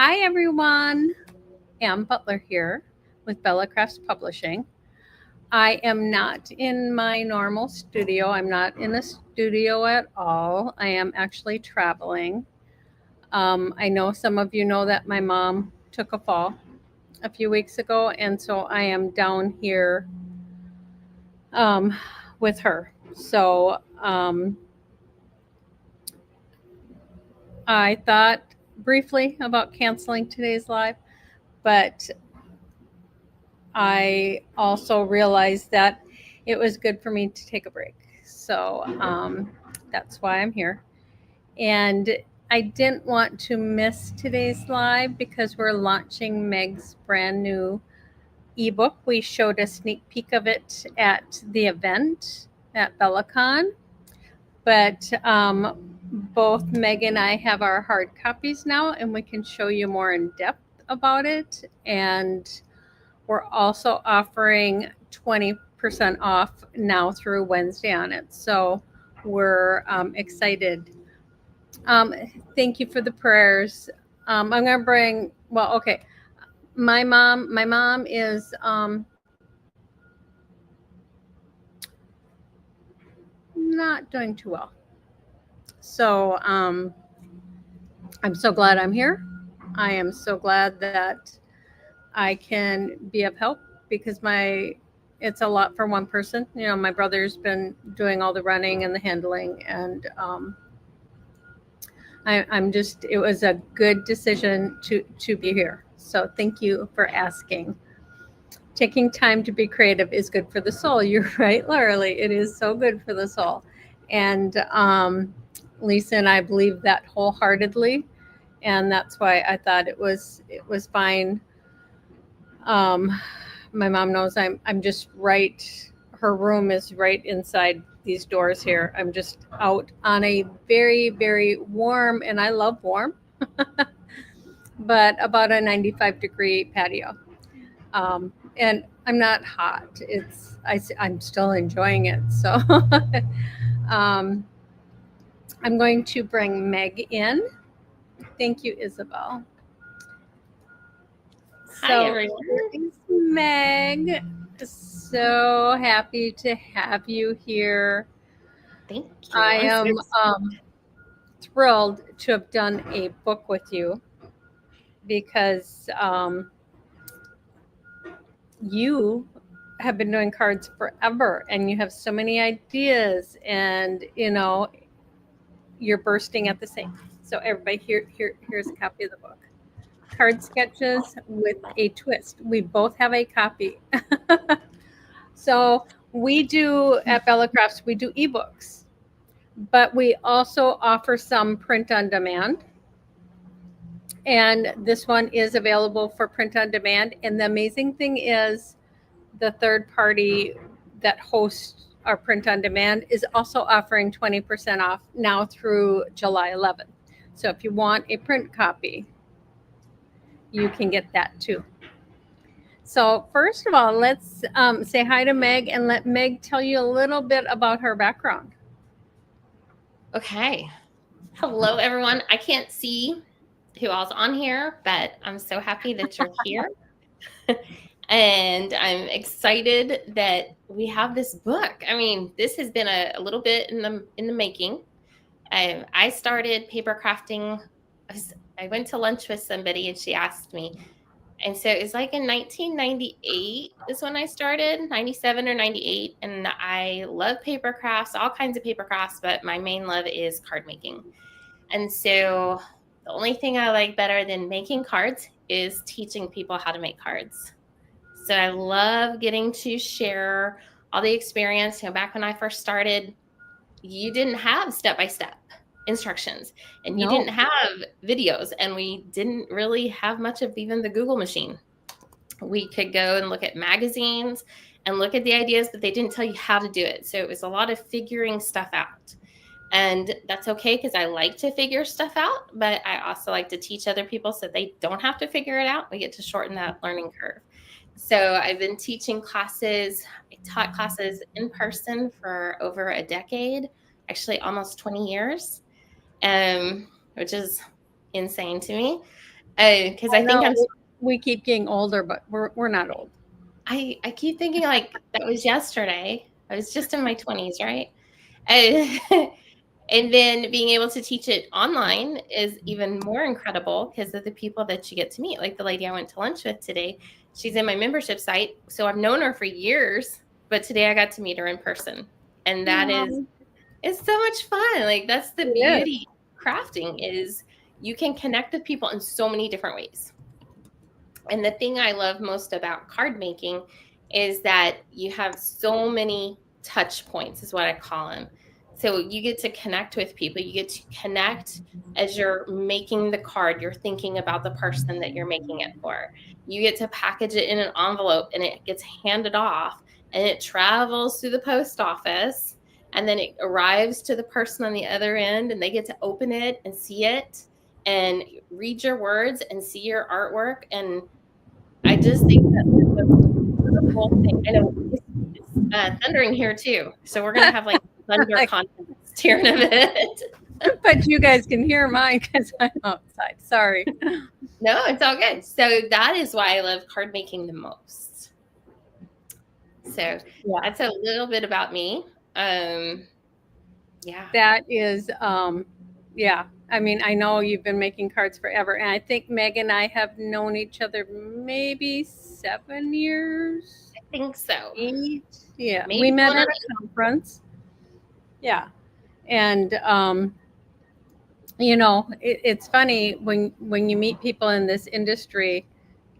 Hi everyone, Ann Butler here with Bella Crafts Publishing. I am not in my normal studio. I'm not in a studio at all. I am actually traveling. I know some of you know that my mom took a fall a few weeks ago, and so I am down here um, with her. So I thought briefly about canceling today's live, but I also realized that it was good for me to take a break. So that's why I'm here. And I didn't want to miss today's live because we're launching Meg's brand new ebook. We showed a sneak peek of it at the event at BellaCon. But both Meg and I have our hard copies now, and we can show you more in depth about it. And we're also offering 20% off now through Wednesday on it. So we're excited. Thank you for the prayers. I'm going to bring, well, okay. My mom is not doing too well. So I'm so glad I'm here. I am so glad that I can be of help because it's a lot for one person. You know, my brother's been doing all the running and the handling, and I'm just. It was a good decision to be here. So thank you for asking. Taking time to be creative is good for the soul. You're right, Lauralee. It is so good for the soul, and Lisa and I believe that wholeheartedly, and that's why I thought it was fine. Um, my mom knows I'm just right. Her room is right inside these doors here. I'm just out on a very, very warm, and I love warm, but about a 95-degree patio. And I'm not hot. I'm still enjoying it. So um, I'm going to bring Meg in. Thank you, Isabel. Hi, everyone. Meg. So happy to have you here. Thank you. I am thrilled to have done a book with you because you have been doing cards forever and you have so many ideas and you're bursting at the same. So everybody here's a copy of the book. Card sketches with a twist. We both have a copy. So we do at Bella Crafts, we do ebooks, but we also offer some print on demand. And this one is available for print on demand. And the amazing thing is the third party that hosts our print on demand is also offering 20% off now through July 11th. So if you want a print copy, you can get that too. So first of all, let's say hi to Meg and let Meg tell you a little bit about her background. Okay. Hello, everyone. I can't see who all's on here, but I'm so happy that you're here. And I'm excited that we have this book. I mean, this has been a little bit in the making. I started paper crafting. I went to lunch with somebody and she asked me. And so it's like in 1998 is when I started, 97 or 98. And I love paper crafts, all kinds of paper crafts, but my main love is card making. And so the only thing I like better than making cards is teaching people how to make cards. So I love getting to share all the experience. Back when I first started, you didn't have step-by-step instructions and you didn't have videos, and we didn't really have much of even the Google machine. We could go and look at magazines and look at the ideas, but they didn't tell you how to do it. So it was a lot of figuring stuff out. And that's okay because I like to figure stuff out, but I also like to teach other people so they don't have to figure it out. We get to shorten that learning curve. So I've been teaching classes. I taught classes in person for over a decade, actually almost 20 years, which is insane to me. Because I think No, we keep getting older, but we're not old. I keep thinking like that was yesterday. I was just in my 20s, right? And, and then being able to teach it online is even more incredible because of the people that you get to meet. Like the lady I went to lunch with today, she's in my membership site. So I've known her for years, but today I got to meet her in person. And that is, it's so much fun. Like that's the It is. beauty of crafting is you can connect with people in so many different ways. And the thing I love most about card making is that you have so many touch points, is what I call them. So you get to connect with people. You get to connect as you're making the card. You're thinking about the person that you're making it for. You get to package it in an envelope and it gets handed off and it travels through the post office and then it arrives to the person on the other end and they get to open it and see it and read your words and see your artwork. And I just think that's the most beautiful thing. I know it's thundering here too, so we're gonna have like thunder contest here in a bit. But you guys can hear mine because I'm outside. Sorry. No, it's all good. So that is why I love card making the most. So that's a little bit about me. Yeah. That is, yeah. I mean, I know you've been making cards forever, and I think Meg and I have known each other maybe 7 years. I think so. 8. Yeah, Maybe we met at a conference. Yeah, and you know, it's funny when you meet people in this industry,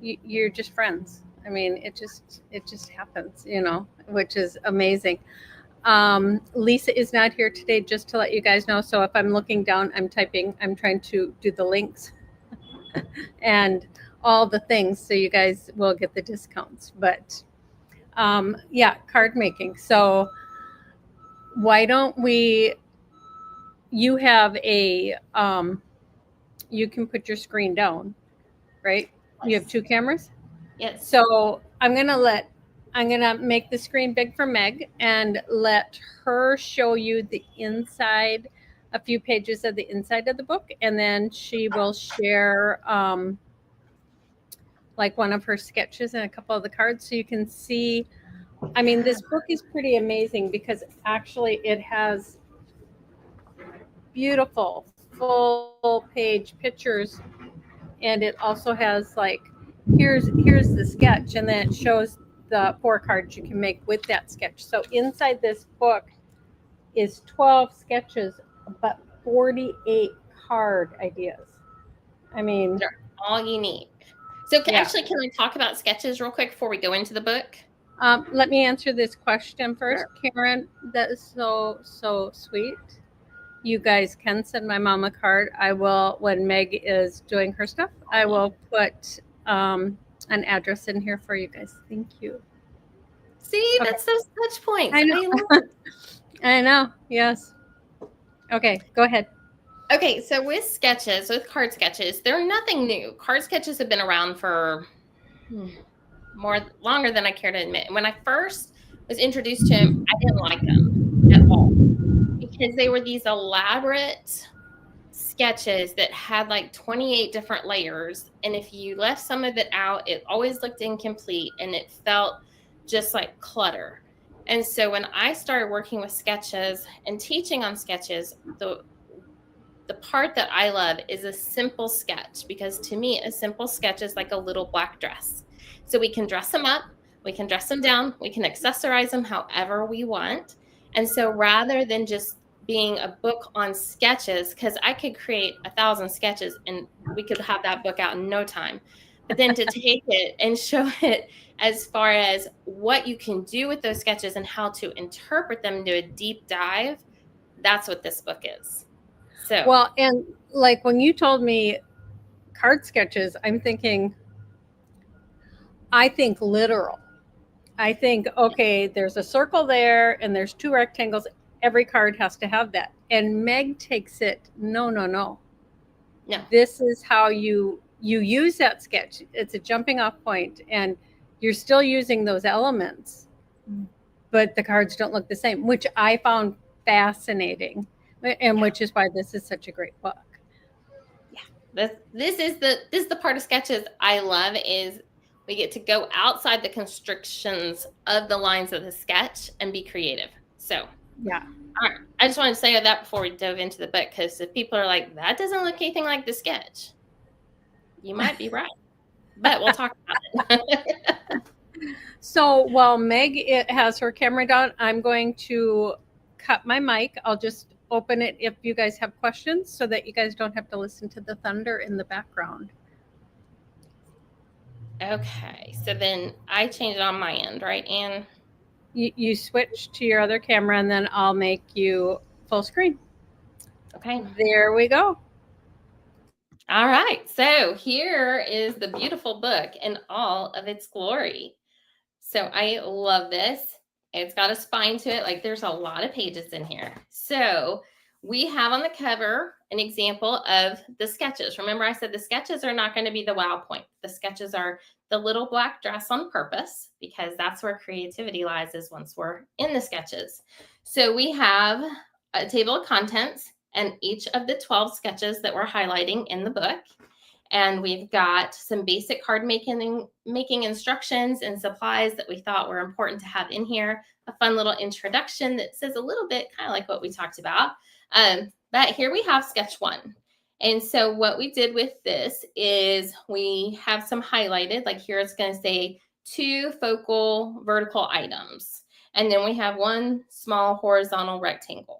you're just friends. I mean, it just happens, you know, which is amazing. Lisa is not here today, just to let you guys know. So if I'm looking down, I'm typing, I'm trying to do the links and all the things so you guys will get the discounts. But yeah, card making. So why don't we, you have a, you can put your screen down, right? Yes. You have 2 cameras? Yes. So I'm going to make the screen big for Meg and let her show you the inside, a few pages of the inside of the book. And then she will share like one of her sketches and a couple of the cards so you can see. I mean, this book is pretty amazing because actually it has beautiful full page pictures. And it also has like, here's the sketch, and then it shows the 4 cards you can make with that sketch. So inside this book is 12 sketches, but 48 card ideas. I mean, they're all unique. So actually, can we talk about sketches real quick before we go into the book? Let me answer this question first, sure. Karen. That is so sweet. You guys can send my mom a card. I will, when Meg is doing her stuff, I will put an address in here for you guys. Thank you. See, that's those touch points. I know. I know. Yes. Okay, go ahead. Okay, so with sketches, with card sketches, they're nothing new. Card sketches have been around for longer than I care to admit. When I first was introduced to them, I didn't like them at all because they were these elaborate sketches that had like 28 different layers. And if you left some of it out, it always looked incomplete and it felt just like clutter. And so when I started working with sketches and teaching on sketches, the part that I love is a simple sketch, because to me, a simple sketch is like a little black dress. So we can dress them up, we can dress them down, we can accessorize them however we want. And so rather than just being a book on sketches, because I could create 1,000 sketches and we could have that book out in no time. But then to take it and show it as far as what you can do with those sketches and how to interpret them, do a deep dive, that's what this book is. So well, and like when you told me card sketches, I think literal. I think, okay, there's a circle there and there's 2 rectangles. Every card has to have that. And Meg takes it, no. This is how you use that sketch. It's a jumping off point and you're still using those elements, but the cards don't look the same, which I found fascinating, and which is why this is such a great book. Yeah. This is the part of sketches I love, is we get to go outside the constrictions of the lines of the sketch and be creative. So Yeah. all right, I just wanted to say that before we dove into the book, because if people are like, that doesn't look anything like the sketch, you might be right. But we'll talk about it. So while Meg has her camera down, I'm going to cut my mic. I'll just open it if you guys have questions so that you guys don't have to listen to the thunder in the background. Okay, so then I changed it on my end, right, Anne? You switch to your other camera and then I'll make you full screen. Okay. There we go. All right, so here is the beautiful book in all of its glory. So I love this. It's got a spine to it. Like, there's a lot of pages in here. So we have on the cover an example of the sketches. Remember, I said the sketches are not going to be the wow point. The sketches are the little black dress on purpose, because that's where creativity lies, is once we're in the sketches. So we have a table of contents and each of the 12 sketches that we're highlighting in the book. And we've got some basic card making instructions and supplies that we thought were important to have in here. A fun little introduction that says a little bit kind of like what we talked about. But here we have sketch one. And so what we did with this is we have some highlighted, like here it's going to say 2 focal vertical items. And then we have 1 small horizontal rectangle.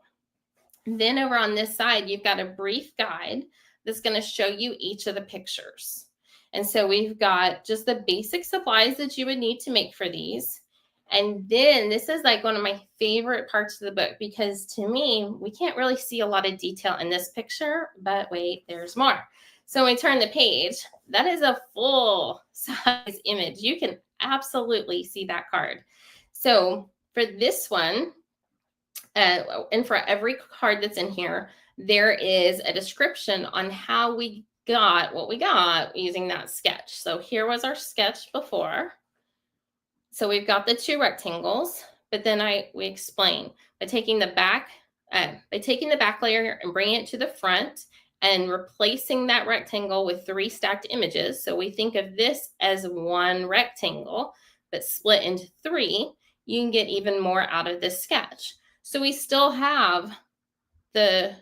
Then over on this side, you've got a brief guide that's going to show you each of the pictures. And so we've got just the basic supplies that you would need to make for these. And then this is like one of my favorite parts of the book, because to me, we can't really see a lot of detail in this picture, but wait, there's more. So when we turn the page, that is a full size image. You can absolutely see that card. So for this one, and for every card that's in here, there is a description on how we got what we got using that sketch. So here was our sketch before. So we've got the 2 rectangles, but then we explain by taking the back layer and bringing it to the front and replacing that rectangle with 3 stacked images. So we think of this as 1 rectangle, but split into 3, you can get even more out of this sketch. So we still have the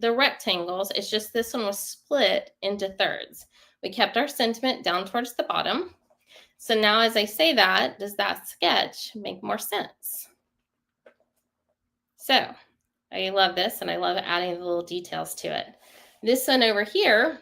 rectangles. It's just this one was split into thirds. We kept our sentiment down towards the bottom. So now as I say that, does that sketch make more sense? So I love this, and I love adding the little details to it. This one over here,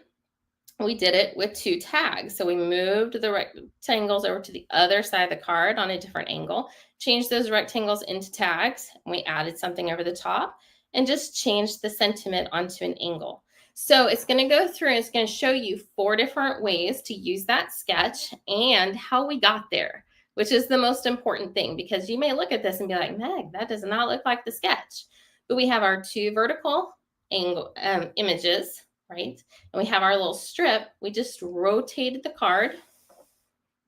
we did it with 2 tags. So we moved the rectangles over to the other side of the card on a different angle, changed those rectangles into tags, and we added something over the top and just changed the sentiment onto an angle. So it's going to go through and it's going to show you 4 different ways to use that sketch and how we got there, which is the most important thing, because you may look at this and be like, Meg, that does not look like the sketch. But we have our 2 vertical angle images, right? And we have our little strip. We just rotated the card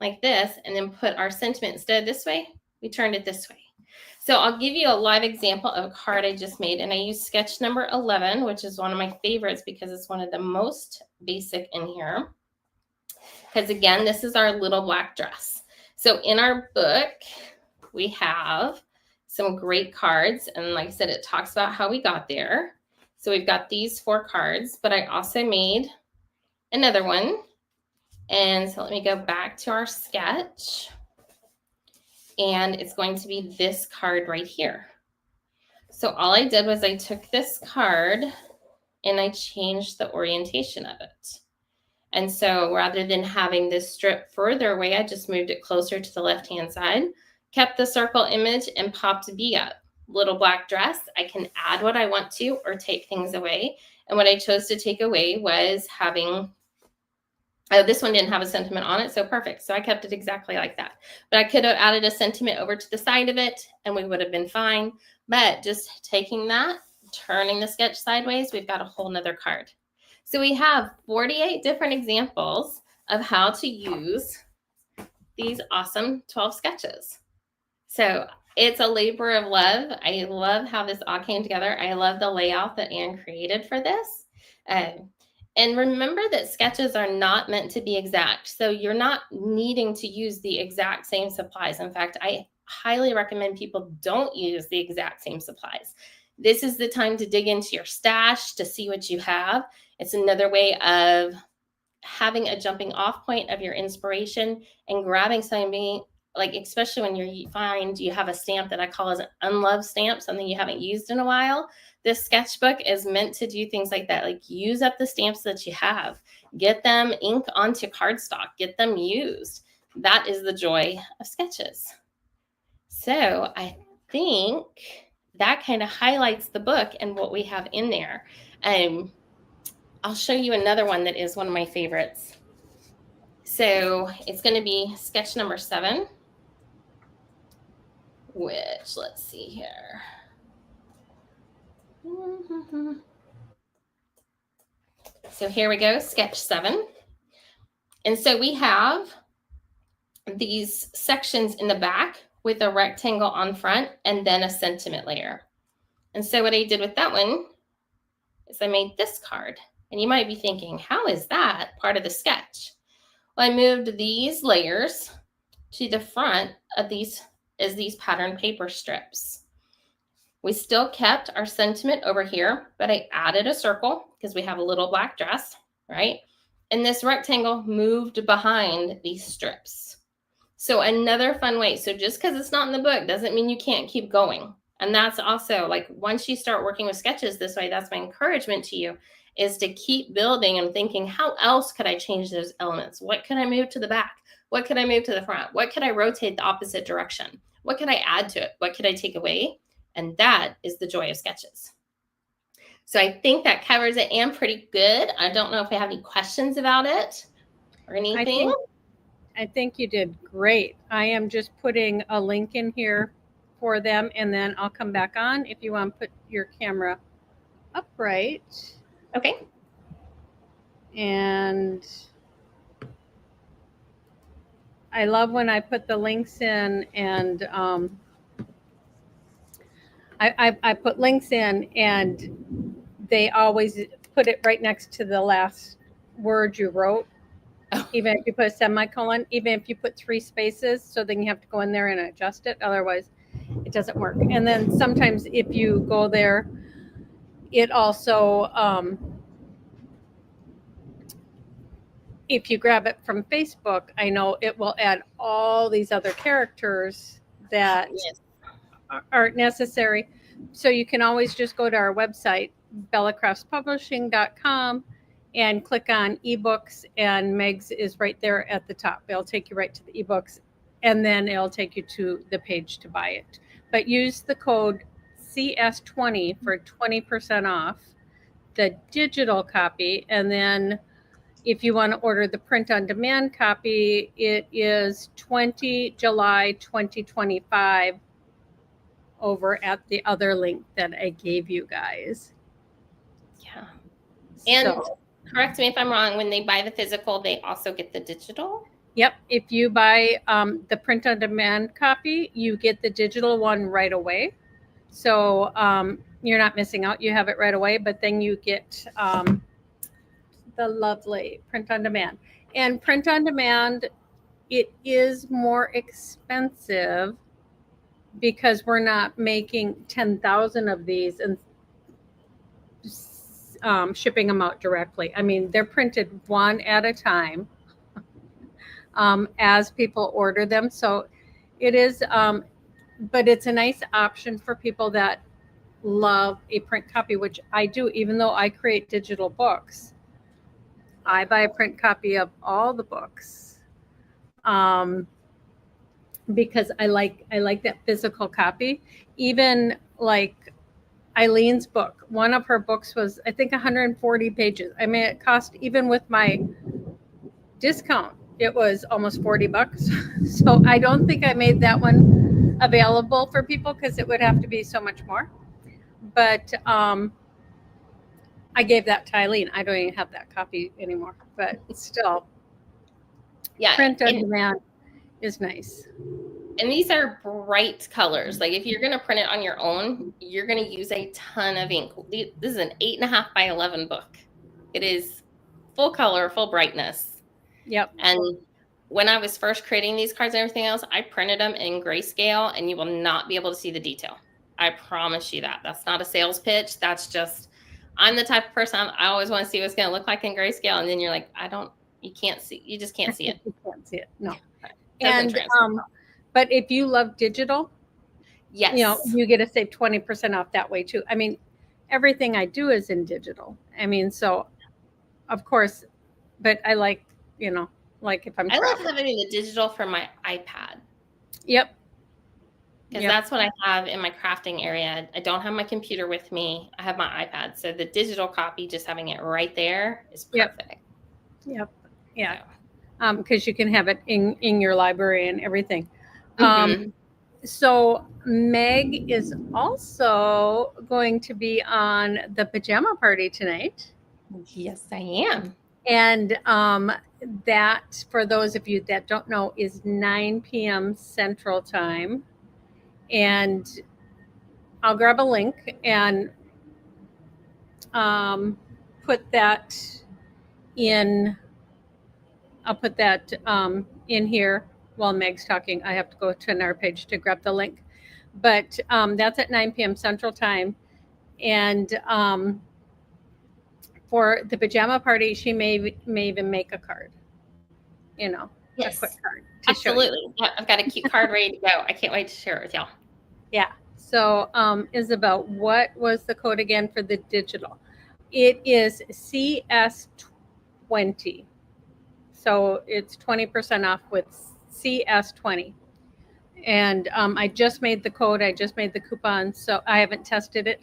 like this and then put our sentiment instead of this way, we turned it this way. So I'll give you a live example of a card I just made, and I used sketch number 11, which is one of my favorites because it's one of the most basic in here. Because again, this is our little black dress. So in our book, we have some great cards. And like I said, it talks about how we got there. So we've got these 4 cards, but I also made another one. And so let me go back to our sketch. And it's going to be this card right here. So all I did was I took this card and I changed the orientation of it. And so rather than having this strip further away, I just moved it closer to the left-hand side, kept the circle image, and popped B up. Little black dress, I can add what I want to or take things away. And what I chose to take away was having, this one didn't have a sentiment on it, so perfect. So I kept it exactly like that. But I could have added a sentiment over to the side of it and we would have been fine. But just taking that, turning the sketch sideways, we've got a whole nother card. So we have 48 different examples of how to use these awesome 12 sketches. So it's a labor of love. I love how this all came together. I love the layout that Anne created for this. And And remember that sketches are not meant to be exact. So you're not needing to use the exact same supplies. In fact, I highly recommend people don't use the exact same supplies. This is the time to dig into your stash to see what you have. It's another way of having a jumping off point of your inspiration and grabbing something, like especially when you find you have a stamp that I call as an unloved stamp, something you haven't used in a while. This sketchbook is meant to do things like that, like use up the stamps that you have, get them ink onto cardstock, get them used. That is the joy of sketches. So I think that kind of highlights the book and what we have in there. I'll show you another one that is one of my favorites. So it's going to be sketch number 7, which, let's see here. So here we go, sketch 7. And so we have these sections in the back with a rectangle on front and then a sentiment layer. And so what I did with that one is I made this card. And you might be thinking, how is that part of the sketch? Well, I moved these layers to the front of these as these patterned paper strips. We still kept our sentiment over here, but I added a circle because we have a little black dress, right? And this rectangle moved behind these strips. So another fun way. So just because it's not in the book doesn't mean you can't keep going. And that's also like once you start working with sketches this way, that's my encouragement to you, is to keep building and thinking, how else could I change those elements? What could I move to the back? What could I move to the front? What could I rotate the opposite direction? What could I add to it? What could I take away? And that is the joy of sketches. So I think that covers it and pretty good. I don't know if I have any questions about it or anything. I think you did great. I am just putting a link in here for them, and then I'll come back on if you want to put your camera upright. Okay. And I love when I put the links in, and I put links in, and they always put it right next to the last word you wrote. Oh. Even if you put a semicolon, even if you put 3 spaces, so then you have to go in there and adjust it. Otherwise, it doesn't work. And then sometimes if you go there, it also, if you grab it from Facebook, I know it will add all these other characters that Yes. aren't necessary. So you can always just go to our website, bellacraftspublishing.com, and click on eBooks, and Meg's is right there at the top. It'll take you right to the eBooks, and then it'll take you to the page to buy it. But use the code CS20 for 20% off the digital copy. And then if you want to order the print-on-demand copy, it is July 2025 over at the other link that I gave you guys. Yeah. And correct me if I'm wrong, when they buy the physical, they also get the digital? Yep. If you buy the print-on-demand copy, you get the digital one right away. So you're not missing out. You have it right away, but then you get the lovely print-on-demand. And print-on-demand, it is more expensive because we're not making 10,000 of these and shipping them out directly. I mean, they're printed one at a time as people order them. So it is, but it's a nice option for people that love a print copy, which I do, even though I create digital books. I buy a print copy of all the books because I like that physical copy. Even like Eileen's book, one of her books was, I think, 140 pages. I mean, it cost, even with my discount, it was almost $40. So I don't think I made that one available for people because it would have to be so much more. But I gave that to Eileen. I don't even have that copy anymore, but still, yeah, print on demand is nice. And these are bright colors. Like if you're going to print it on your own, you're going to use a ton of ink. This is an 8.5 by 11 book. It is full color, full brightness. Yep. And when I was first creating these cards and everything else, I printed them in grayscale, and you will not be able to see the detail. I promise you that. That's not a sales pitch. That's just, I'm the type of person, I always want to see what it's going to look like in grayscale. And then you're like, you can't see, you just can't see it. You can't see it. No. It doesn't And transfer. but if you love digital, Yes. you know, you get to save 20% off that way too. I mean, everything I do is in digital. I mean, so of course, but I like, you know, like if I'm I love traveling. having the digital for my iPad. Yep. Because that's what I have in my crafting area. I don't have my computer with me. I have my iPad. So the digital copy, just having it right there is perfect. Yep. Yeah. Because you can have it in your library and everything. So Meg is also going to be on the pajama party tonight. Yes, I am. And that, for those of you that don't know, is 9 p.m. Central Time. And I'll grab a link and put that in. I'll put that in here while Meg's talking. I have to go to another page to grab the link. But that's at 9 p.m. Central Time. And for the pajama party, she may even make a card, you know, yes. a quick card to Absolutely. show you. I've got a cute card ready to go. I can't wait to share it with y'all. Yeah. So Isabel, what was the code again for the digital? It is CS20. So it's 20% off with CS20. And I just made the code. I just made the coupon. So I haven't tested it.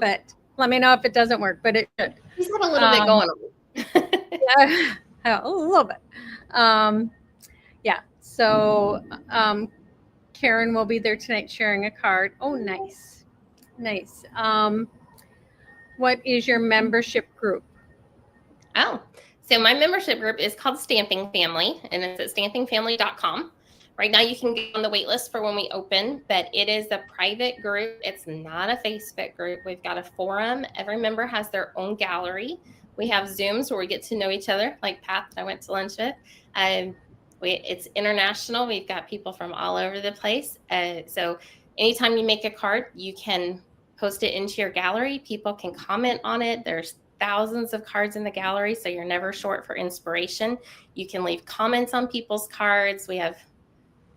But let me know if it doesn't work. But it should. He's got a little bit going on. Yeah, a little bit. Yeah. So Karen will be there tonight sharing a card. Oh, nice. Nice. What is your membership group? Oh, so my membership group is called Stamping Family, and it's at stampingfamily.com. Right now, you can get on the wait list for when we open, but it is a private group. It's not a Facebook group. We've got a forum. Every member has their own gallery. We have Zooms where we get to know each other, like Pat that I went to lunch with. It's international. We've got people from all over the place. So anytime you make a card, you can post it into your gallery. People can comment on it. There's thousands of cards in the gallery, so you're never short for inspiration. You can leave comments on people's cards. We have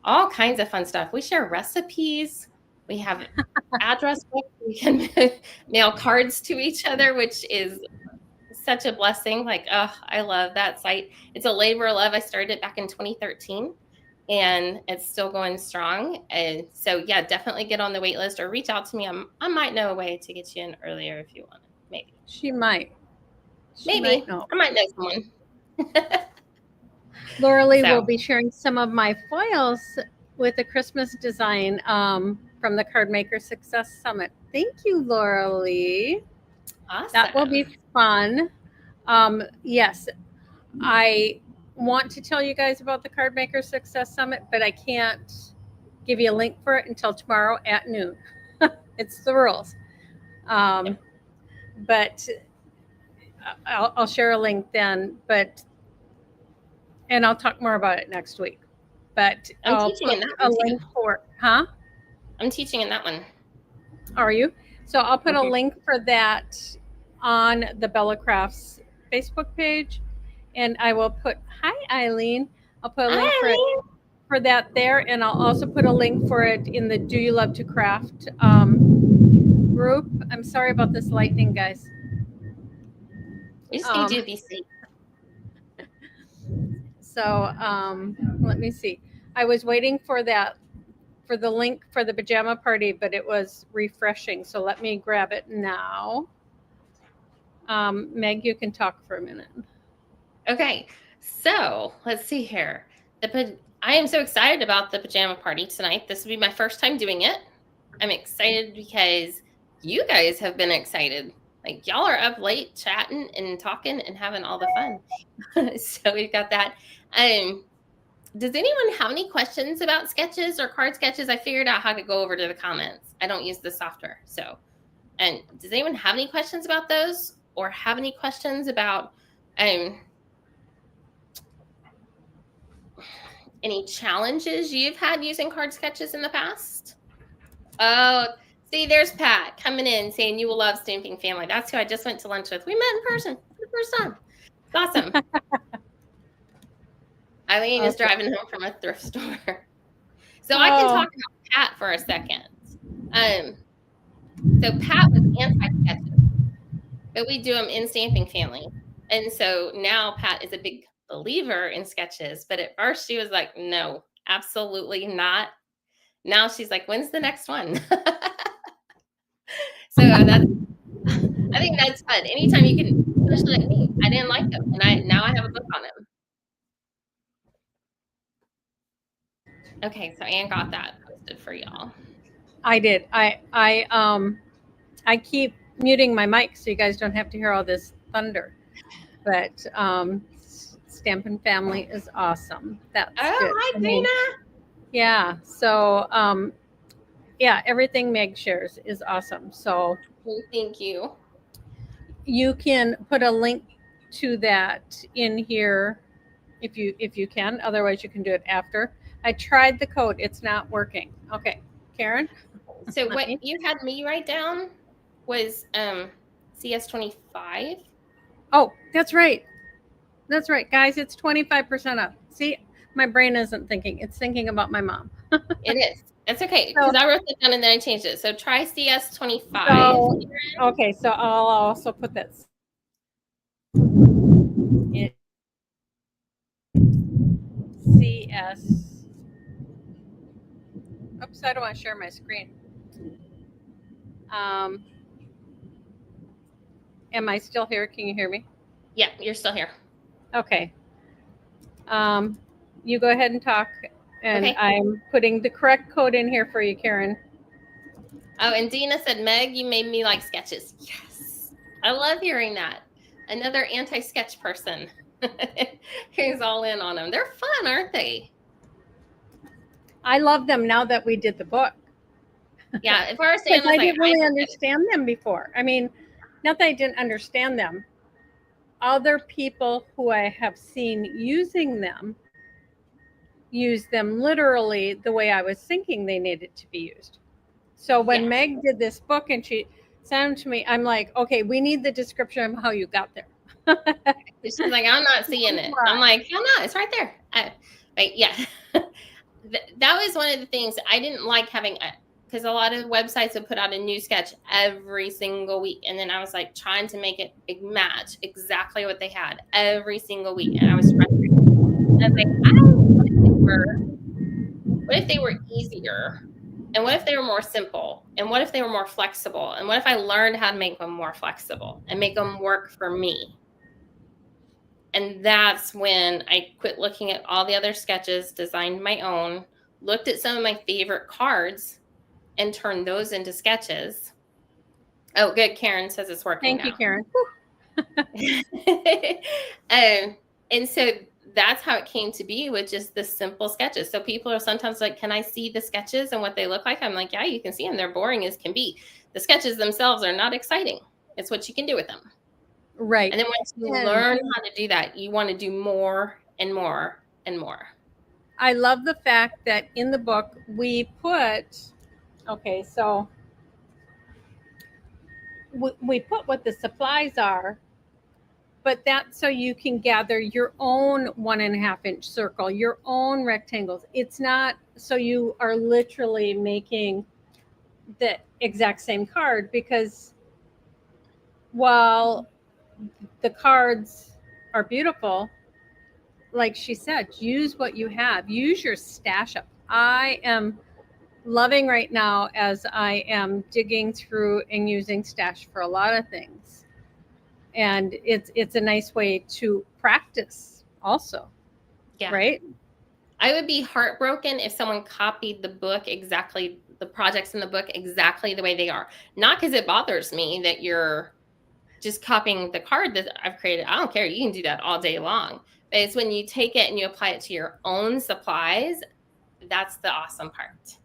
all kinds of fun stuff. We share recipes. We have address books. We can mail cards to each other, which is such a blessing. Like, oh, I love that site. It's a labor of love. I started it back in 2013, and it's still going strong. And so, yeah, definitely get on the wait list or reach out to me. I might know a way to get you in earlier if you want it. Maybe. She might. Maybe. I might know someone. Laura Lee will be sharing some of my foils with a Christmas design from the Card Maker Success Summit. Thank you, Laura Lee. Awesome. That will be fun. Yes, I want to tell you guys about the Card Maker Success Summit, but I can't give you a link for it until tomorrow at noon. It's the rules. But I'll share a link then, and I'll talk more about it next week. But I'll put a link for, huh? I'm teaching in that one. Are you? So I'll put a link for that on the Bella Crafts Facebook page, and I will put, hi Eileen, I'll put a link for that there, and I'll also put a link for it in the Do You Love to Craft group. I'm sorry about this lightning, guys. We just need you to be safe. So let me see. I was waiting for that, for the link for the pajama party, but it was refreshing. So let me grab it now. Meg, you can talk for a minute. Okay, so let's see here. I am so excited about the pajama party tonight. This will be my first time doing it. I'm excited because you guys have been excited. Like, y'all are up late chatting and talking and having all the fun. So we've got that. Does anyone have any questions about sketches or card sketches? I figured out how to go over to the comments. I don't use the software. So, and does anyone have any questions about those, or have any questions about Any challenges you've had using card sketches in the past? Oh, see, there's Pat coming in saying you will love Stamping Family. That's who I just went to lunch with. We met in person for the first time. It's awesome. Eileen is driving home from a thrift store. So I can talk about Pat for a second. So Pat was anti-sketches, but we do them in Stamping Family. And so now Pat is a big believer in sketches, but at first she was like, no, absolutely not. Now she's like, when's the next one? So I think that's fun. Anytime you can, especially like me, I didn't like them, and now I have a book on them. Okay, so Anne got that posted for y'all. I did. I keep muting my mic so you guys don't have to hear all this thunder. But Stampin' Family is awesome. That's good. Hi, Dana. Yeah. So yeah, everything Meg shares is awesome. So thank you. You can put a link to that in here if you can. Otherwise, you can do it after. I tried the code. It's not working. Okay, Karen. So what you had me write down was CS25. Oh, that's right. That's right, guys. It's 25% off. See, my brain isn't thinking. It's thinking about my mom. It is. That's okay, because I wrote it down and then I changed it. So try CS25. So, okay, so I'll also put that. CS. Oops, I don't want to share my screen. Am I still here? Can you hear me? Yeah, you're still here. Okay. You go ahead and talk, and okay. I'm putting the correct code in here for you, Karen. Oh, and Dina said, Meg, you made me like sketches. Yes. I love hearing that. Another anti-sketch person who's all in on them. They're fun, aren't they? I love them now that we did the book. Yeah, if I were saying, I didn't really understand them before. I mean, not that I didn't understand them. Other people who I have seen using them use them literally the way I was thinking they needed to be used. So when Meg did this book and she sent them to me, I'm like, okay, we need the description of how you got there. She's like, I'm not seeing it. I'm like, hell no, it's right there. But yeah, that was one of the things I didn't like having, because a lot of websites would put out a new sketch every single week. And then I was like trying to make it match exactly what they had every single week. And I was frustrated. And I was like, I don't know what if they were easier? And what if they were more simple? And what if they were more flexible? And what if I learned how to make them more flexible and make them work for me? And that's when I quit looking at all the other sketches, designed my own, looked at some of my favorite cards, and turned those into sketches. Oh, good. Karen says it's working. Thank you, Karen. And so that's how it came to be, with just the simple sketches. So people are sometimes like, can I see the sketches and what they look like? I'm like, yeah, you can see them. They're boring as can be. The sketches themselves are not exciting. It's what you can do with them. Right. And then once you learn how to do that, you want to do more and more and more. I love the fact that in the book we put, okay, so we put what the supplies are, but that's so you can gather your own 1.5 inch circle, your own rectangles. It's not so you are literally making the exact same card, because while the cards are beautiful, like she said, use what you have, use your stash up. I am loving right now as I am digging through and using stash for a lot of things. And it's a nice way to practice also. Yeah. Right? I would be heartbroken if someone copied the book exactly, the projects in the book exactly the way they are. Not because it bothers me that you're just copying the card that I've created. I don't care. You can do that all day long. But it's when you take it and you apply it to your own supplies, that's the awesome part.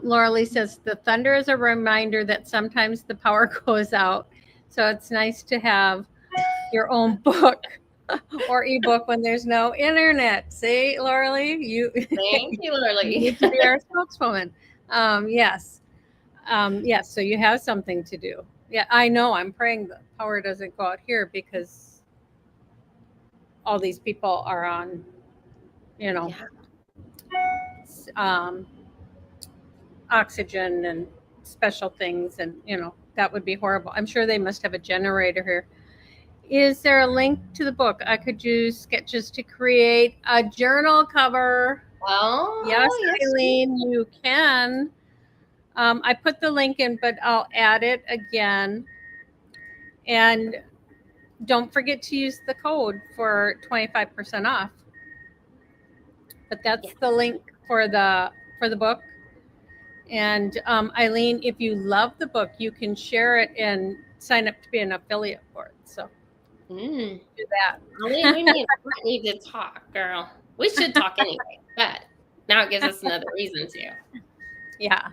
Laura Lee says, the thunder is a reminder that sometimes the power goes out. So it's nice to have your own book or ebook when there's no internet. See, Laura Lee, you, Thank you, you Lorely. need to be our spokeswoman. Yes. Yes, so you have something to do. Yeah, I know. I'm praying the power doesn't go out here because all these people are on, you know, Yeah. um, oxygen and special things, and that would be horrible. I'm sure they must have a generator here. Is there a link to the book? I could use sketches to create a journal cover. Yes, Oh, yes. Eileen, you can. I put the link in, but I'll add it again. And don't forget to use the code for 25% off. But that's Yeah. the link for the book. And Eileen, if you love the book, you can share it and sign up to be an affiliate for it. So Mm. do that. We need to talk, girl. We should talk anyway, but now it gives us another reason to. Yeah.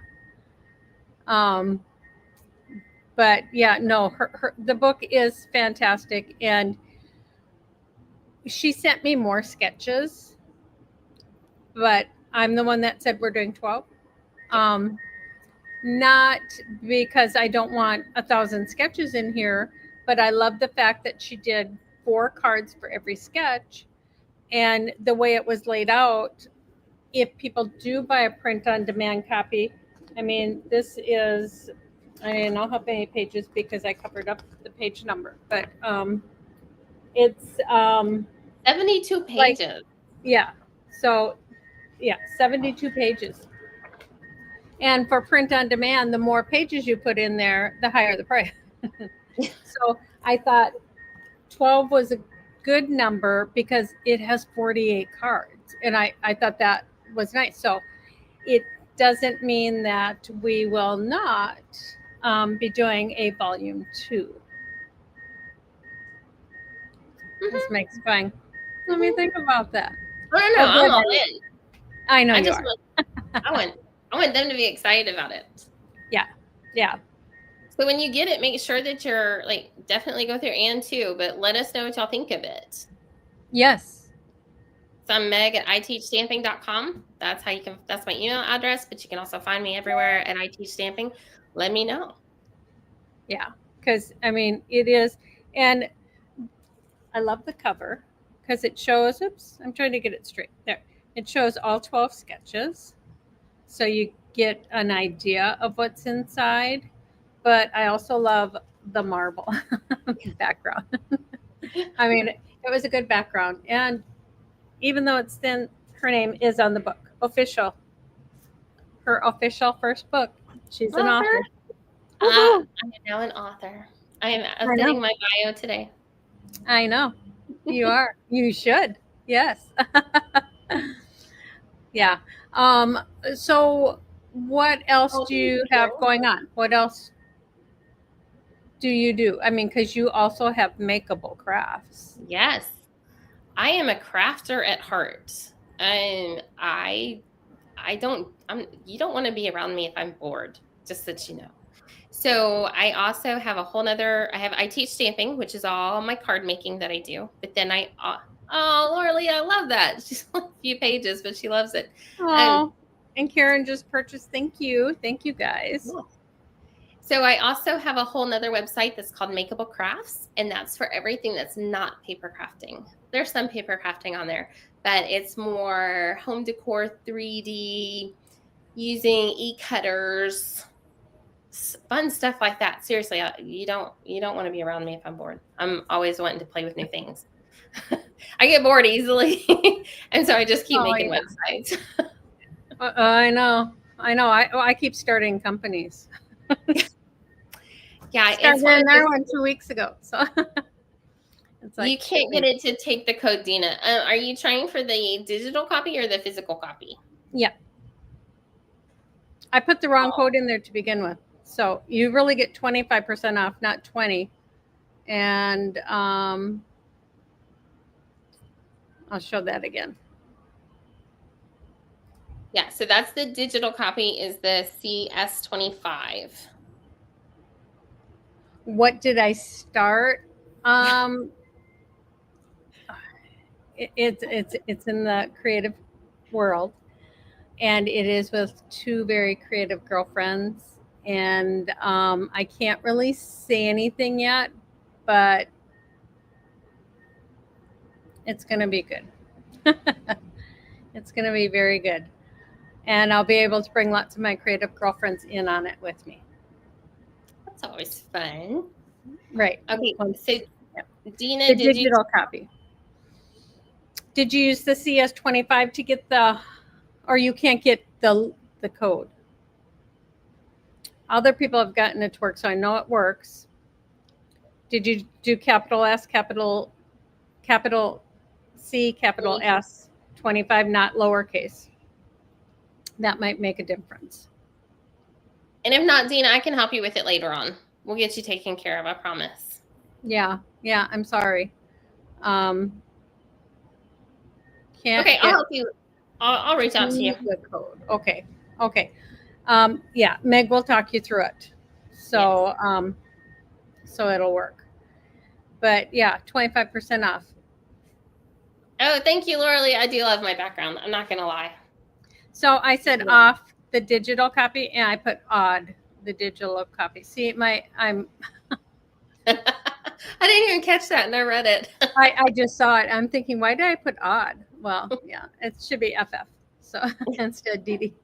Um, but yeah, no, the book is fantastic, and she sent me more sketches, but I'm the one that said we're doing 12. Not because I don't want 1,000 sketches in here, but I love the fact that she did 4 cards for every sketch, and the way it was laid out. If people do buy a print-on-demand copy, I mean, this is, I don't know how many pages because I covered up the page number, but it's 72 like, pages. yeah. So, yeah, 72 pages. And for print on demand, the more pages you put in there, the higher the price. So I thought 12 was a good number because it has 48 cards. And I thought that was nice. So it doesn't mean that we will not be doing a volume 2. This Mm-hmm. makes going. Let me think about that. Oh no, Oh, I'm good. all in. I know I you just are. want, I want them to be excited about it. Yeah. Yeah. So when you get it, make sure that you're like definitely go through and too, but let us know what y'all think of it. Yes. So I'm Meg at iteachstamping.com. That's how you can, that's my email address, but you can also find me everywhere at iteachstamping. Let me know. Yeah. Because, I mean, it is. And I love the cover because it shows, oops, I'm trying to get it straight. There. It shows all 12 sketches. So you get an idea of what's inside. But I also love the marble background. I mean, it was a good background. And even though it's thin, her name is on the book. Official. Her official first book. She's an Author? author. I Woohoo! am now an author. I am I updating know. my bio today. I know. You are. You should. Yes. Yeah. Um, so what else Oh, do thank you have you. going on? What else do you do? I mean, because you also have makeable crafts. Yes. I am a crafter at heart. And you don't want to be around me if I'm bored, just so that you know. So I also have I teach stamping, which is all my card making that I do. But then oh, Laura Lee, I love that. She's only a few pages, but she loves it. Um, Oh, and Karen just purchased. Thank you. Thank you guys. yeah. So I also have a whole nother website that's called Makeable Crafts, and that's for everything that's not paper crafting. There's some paper crafting on there, but it's more home decor, 3D, using e-cutters, fun stuff like that. Seriously, you don't want to be around me if I'm bored. I'm always wanting to play with new things. I get bored easily, and so I just keep Oh making yeah. websites. I know. I know. I keep starting companies. Yeah, it's Started one of those. another one 2 weeks ago. So it's like You can't get it to take the code, Dina. Are you trying for the digital copy or the physical copy? yeah. I put the wrong Oh, code in there to begin with. So you really get 25% off, not 20. And I'll show that again. yeah. So that's the digital copy is the CS25. What did I start? It's in the creative world, and it is with two very creative girlfriends. And I can't really say anything yet, but it's going to be good. It's going to be very good. And I'll be able to bring lots of my creative girlfriends in on it with me. That's always fun. Right. Okay, so yeah. Dina, The did digital copy. Did you use the CS25 to get the, or you can't get the code? Other people have gotten it to work, so I know it works. Did you do capital S, capital C, capital S, 25, not lowercase? That might make a difference. And if not, Dina, I can help you with it later on. We'll get you taken care of, I promise. Yeah, I'm sorry. Can't okay, I'll help you. I'll reach out to you. The code. Okay. Yeah, Meg will talk you through it. So, yes. So it'll work. But yeah, 25% off. Oh, thank you, Laura Lee. I do love my background. I'm not gonna lie. So I said off the digital copy, and I put odd the digital copy. See, I'm. I didn't even catch that, and I read it. I just saw it. I'm thinking, why did I put odd? Well, yeah, it should be FF. So instead DD.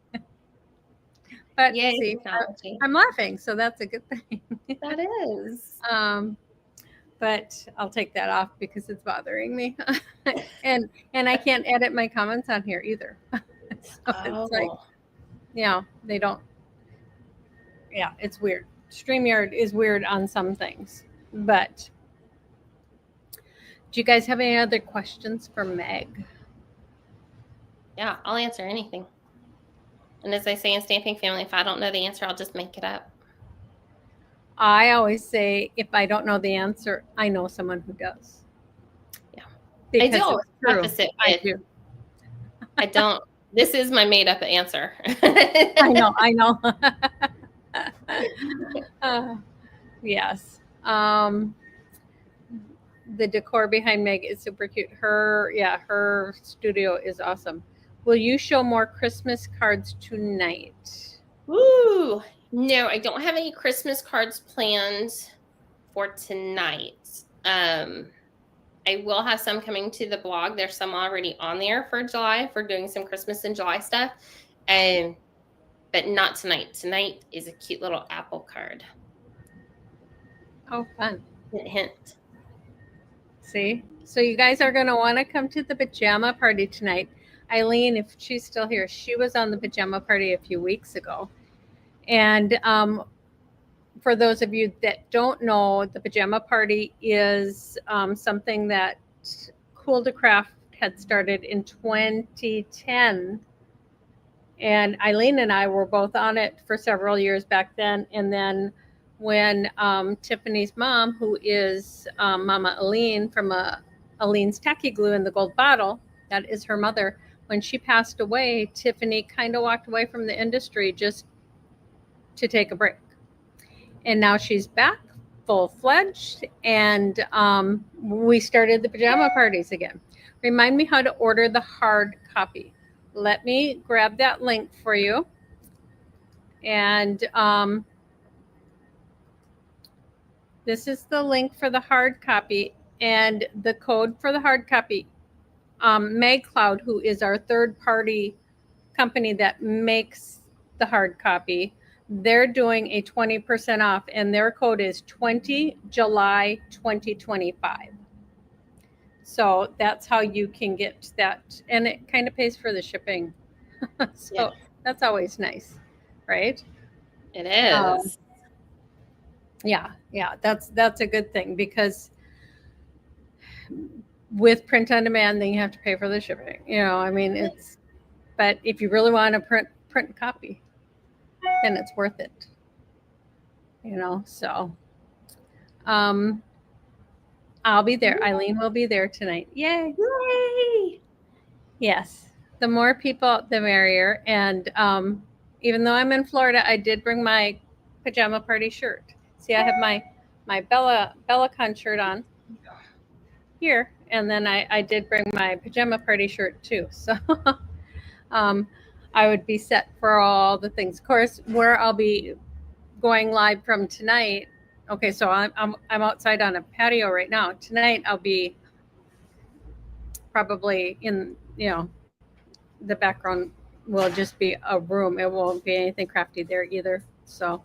But yay, see, I'm laughing, so that's a good thing. That is. But I'll take that off because it's bothering me, and I can't edit my comments on here either. So it's like, they don't. Yeah, it's weird. StreamYard is weird on some things, but do you guys have any other questions for Meg? Yeah, I'll answer anything. And as I say in Stamping Family, if I don't know the answer, I'll just make it up. I always say, if I don't know the answer, I know someone who does. Yeah. Because I do always preface it with, I do. I don't. This is my made up answer. I know. Yes. The decor behind Meg is super cute. Her studio is awesome. Will you show more Christmas cards tonight? Ooh, no, I don't have any Christmas cards planned for tonight. I will have some coming to the blog. There's some already on there for July for doing some Christmas and July stuff. But not tonight. Tonight is a cute little apple card. Oh, fun. Hint. See? So you guys are going to want to come to the pajama party tonight. Eileen, if she's still here, she was on the pajama party a few weeks ago. And for those of you that don't know, the pajama party is something that Cool to Craft had started in 2010. And Eileen and I were both on it for several years back then. And then when Tiffany's mom, who is Mama Eileen from Eileen's Tacky Glue in the Gold Bottle, that is her mother, when she passed away, Tiffany kind of walked away from the industry just to take a break. And now she's back full-fledged, and we started the pajama parties again. Remind me how to order the hard copy. Let me grab that link for you. And this is the link for the hard copy, and the code for the hard copy. MagCloud, who is our third-party company that makes the hard copy, they're doing a 20% off, and their code is 20 July 2025. So that's how you can get that, and it kind of pays for the shipping. So that's always nice, right? It is. Yeah, that's a good thing, because with print on demand, then you have to pay for the shipping. I mean, it's, but if you really want to print a copy, then it's worth it. So I'll be there. Eileen will be there tonight. Yay! Yes, the more people, the merrier. And even though I'm in Florida, I did bring my pajama party shirt. See, I have my BellaCon shirt on here, And then I did bring my pajama party shirt too. So um, I would be set for all the things. Of course, where I'll be going live from tonight. Okay, so I'm outside on a patio right now. Tonight I'll be probably in, the background will just be a room. It won't be anything crafty there either. So,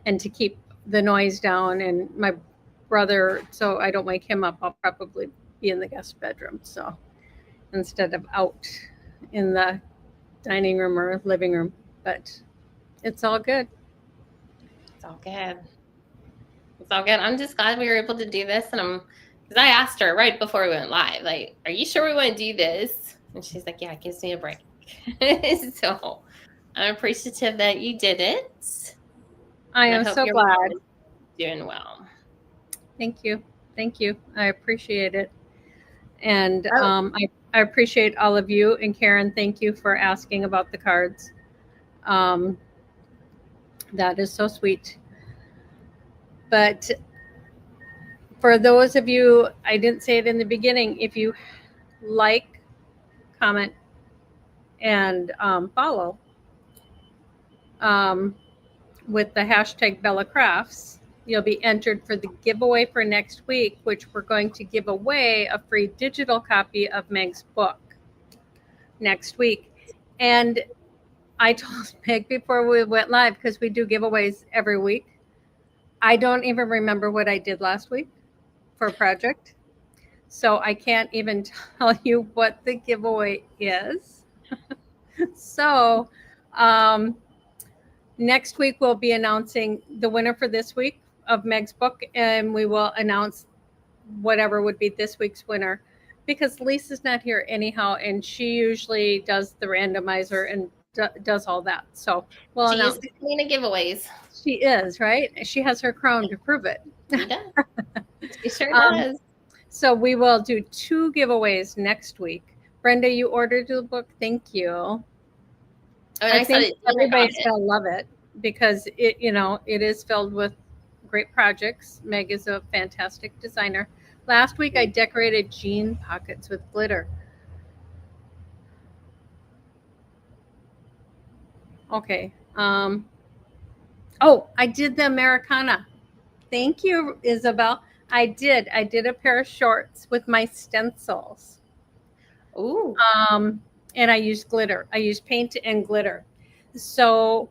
and to keep the noise down, and my brother, so I don't wake him up, I'll probably be in the guest bedroom. So instead of out in the dining room or living room, but it's all good. It's all good. It's all good. I'm just glad we were able to do this. And because I asked her right before we went live, like, are you sure we want to do this? And she's like, yeah, it gives me a break. So I'm appreciative that you did it. I am so glad. Doing well. Thank you. Thank you. I appreciate it. And I appreciate all of you. And Karen, thank you for asking about the cards. That is so sweet. But for those of you, I didn't say it in the beginning, if you like, comment, and follow with the hashtag Bella Crafts, you'll be entered for the giveaway for next week, which we're going to give away a free digital copy of Meg's book next week. And I told Meg before we went live, because we do giveaways every week, I don't even remember what I did last week for a project. So I can't even tell you what the giveaway is. So next week we'll be announcing the winner for this week of Meg's book, and we will announce whatever would be this week's winner, because Lisa's not here anyhow, and she usually does the randomizer and does all that. So we'll she announce. Is the queen of giveaways. She is, right? She has her crown to prove it. She does. She sure does. So we will do 2 giveaways next week. Brenda, you ordered the book. Thank you. Oh, I think everybody's gonna love it, because it is filled with great projects. Meg is a fantastic designer. Last week I decorated jean pockets with glitter. Okay. Oh, I did the Americana. Thank you, Isabel. I did a pair of shorts with my stencils. Ooh. And I used glitter. I used paint and glitter. So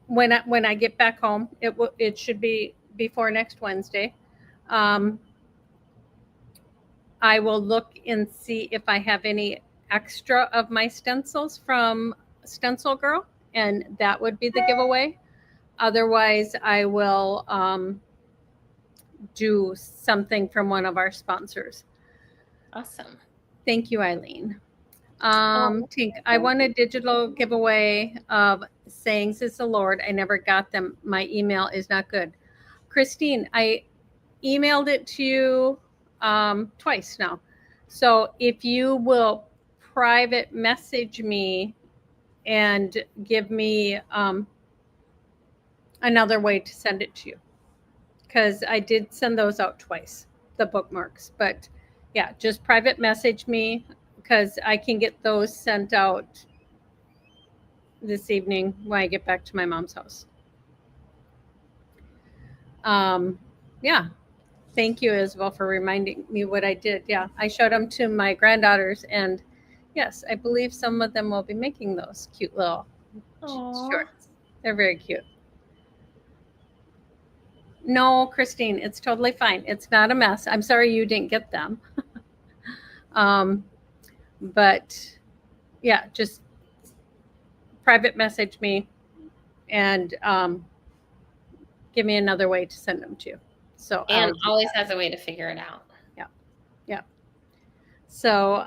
when I get back home, it should be before next Wednesday. I will look and see if I have any extra of my stencils from Stencil Girl, and that would be the giveaway. Otherwise, I will do something from one of our sponsors. Awesome. Thank you, Eileen. Tink, I won a digital giveaway of Sayings is the Lord. I never got them. My email is not good. Christine, I emailed it to you twice now. So if you will private message me and give me another way to send it to you, because I did send those out twice, the bookmarks. But yeah, just private message me, because I can get those sent out this evening when I get back to my mom's house. Yeah. Thank you, Isabel, for reminding me what I did. Yeah, I showed them to my granddaughters, and yes, I believe some of them will be making those cute little shorts. They're very cute. No, Christine, it's totally fine. It's not a mess. I'm sorry you didn't get them. But yeah, just private message me and give me another way to send them to you. So and always has a way to figure it out. Yeah. So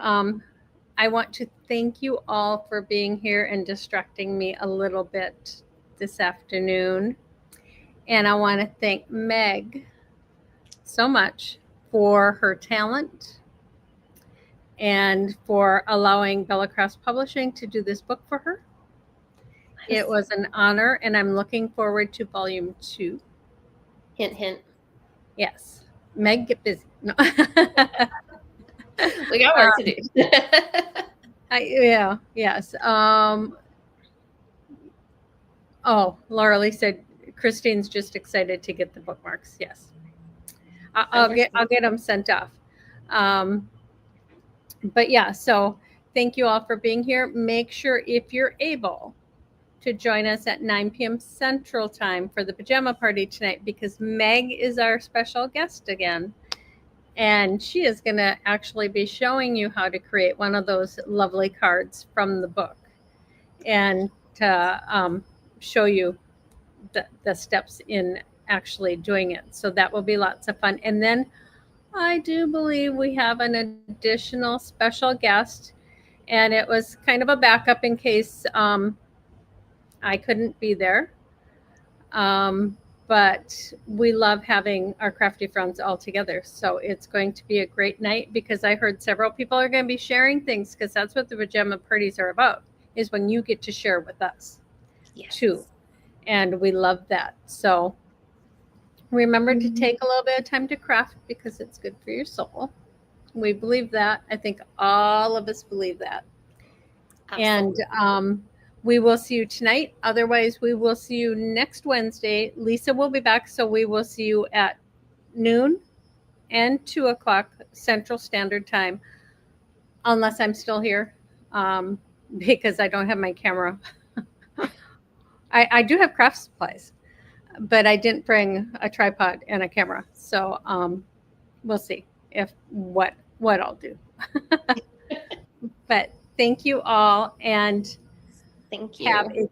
I want to thank you all for being here and distracting me a little bit this afternoon. And I want to thank Meg so much for her talent and for allowing Bella Crafts Publishing to do this book for her. It was an honor, and I'm looking forward to volume 2. Hint, hint. Yes. Meg, get busy. No. We got work to do. Yeah, yes. Oh, Laura Lee said Christine's just excited to get the bookmarks. Yes, I'll get them sent off. Um, but yeah, so thank you all for being here. Make sure if you're able to join us at 9 p.m. Central Time for the pajama party tonight, because Meg is our special guest again. And she is going to actually be showing you how to create one of those lovely cards from the book, and to show you the steps in actually doing it. So that will be lots of fun. And then I do believe we have an additional special guest, and it was kind of a backup in case I couldn't be there. But we love having our crafty friends all together. So it's going to be a great night, because I heard several people are going to be sharing things, because that's what the pajama parties are about, is when you get to share with us too. And we love that. So remember to take a little bit of time to craft, because it's good for your soul. We believe that. I think all of us believe that. Absolutely. And we will see you tonight. Otherwise, we will see you next Wednesday. Lisa will be back, so we will see you at noon and 2 o'clock Central Standard Time, unless I'm still here, because I don't have my camera. I do have craft supplies, but I didn't bring a tripod and a camera. So we'll see if what I'll do. But thank you all, and thank you. Have a great